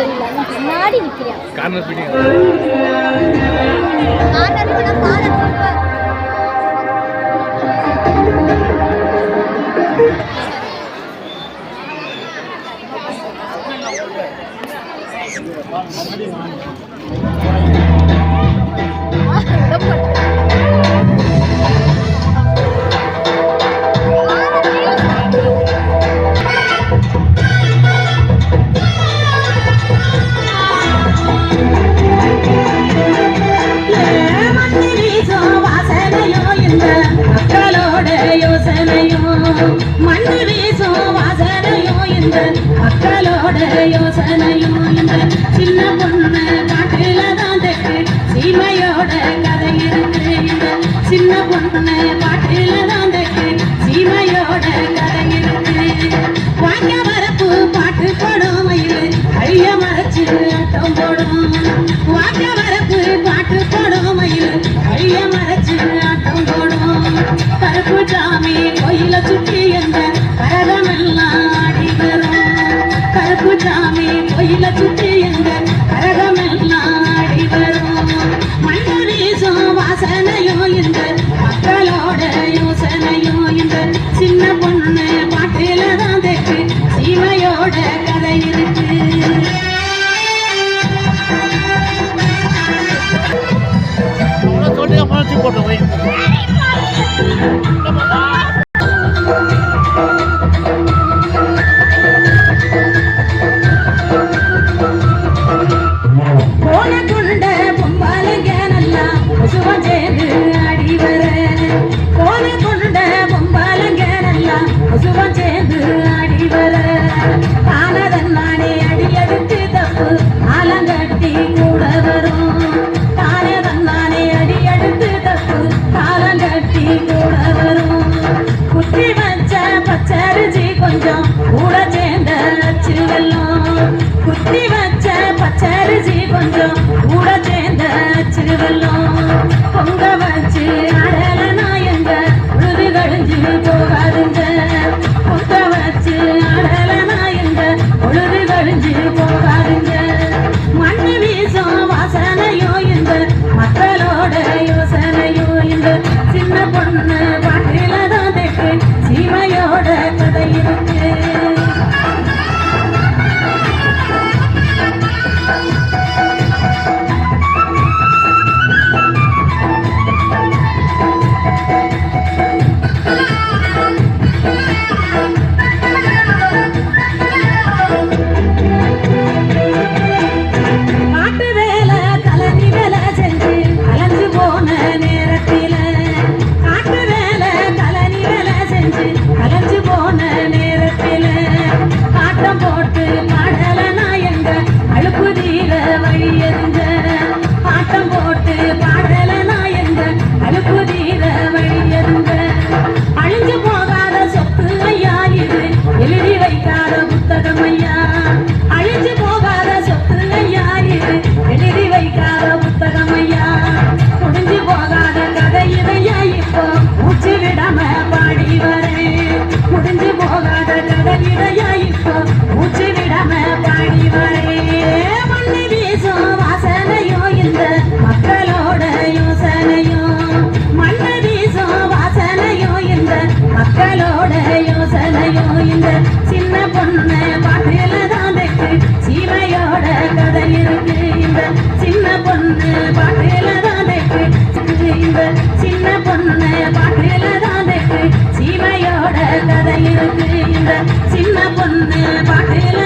தெரியல முன்னாடி நிக்கிறேன் கார்னர் பிடிங்க மண்ணு வீசும் வாசனையோ இந்த மக்களோட யோசனையோ இந்த சின்ன பொண்ணு காட்டில தான் தெற்கு சீமையோட கதை இருக்கு இந்த சின்ன பொண்ணு காட்டில தான் தெற்கு சீமையோட கதை இருக்கு வாங்க வரப்பு பாட்டு போடும் மயில் அழிய மறைச்சு ஆட்டம் போடும் வாங்க வரப்பு பாட்டு போடும் மயில் அழிய மறைச்சு ஆட்டம் போடும் கருப்பு சாமி கோயில சுற்றி என்ற கரகமெல்லாம் ஆடி வரும் கருப்பு சாமி கோயில சுற்றி என்ற கரகமெல்லாம் ஆடி வரும் மண்ணு வீசும் வாசனையோ இந்த மக்களோட யோசனையோ இந்த சின்ன பொண்ணு பாட்டில தான் தெற்கு சீமையோட கதை இருக்கு குத்தி வச்ச பச்சரிசி கொஞ்சம் கூட சேர்ந்த அச்சு வெல்லம் குத்தி வச்ச பச்சரிசி கொஞ்சம் கூட சேர்ந்த அச்சு வெல்லம் பொங்க வச்சு அடலனா எங்க உழுது கழிஞ்சு போகாதுங்க பொங்க வச்சு அடலனா எங்க உழுது கழிஞ்சு போகாதுங்க மண்ணு வீசும் வாசனையோ இந்த மக்களோட யோசனையோ இந்த சின்ன பொண்ணு பாட்டில தான் தெற்கு சீமையோட கதை இருக்கு சின்ன பொண்ணு பாட்டில தான் தெற்கு சீமையோட கதை இருக்கு இந்த சின்ன பொண்ணு பாட்டில தான் தெற்கு இந்த சின்ன பொண்ணு பாட்டில தான் தெற்கு சீமையோட கதை இருக்கு இந்த சின்ன பொண்ணு பாட்டில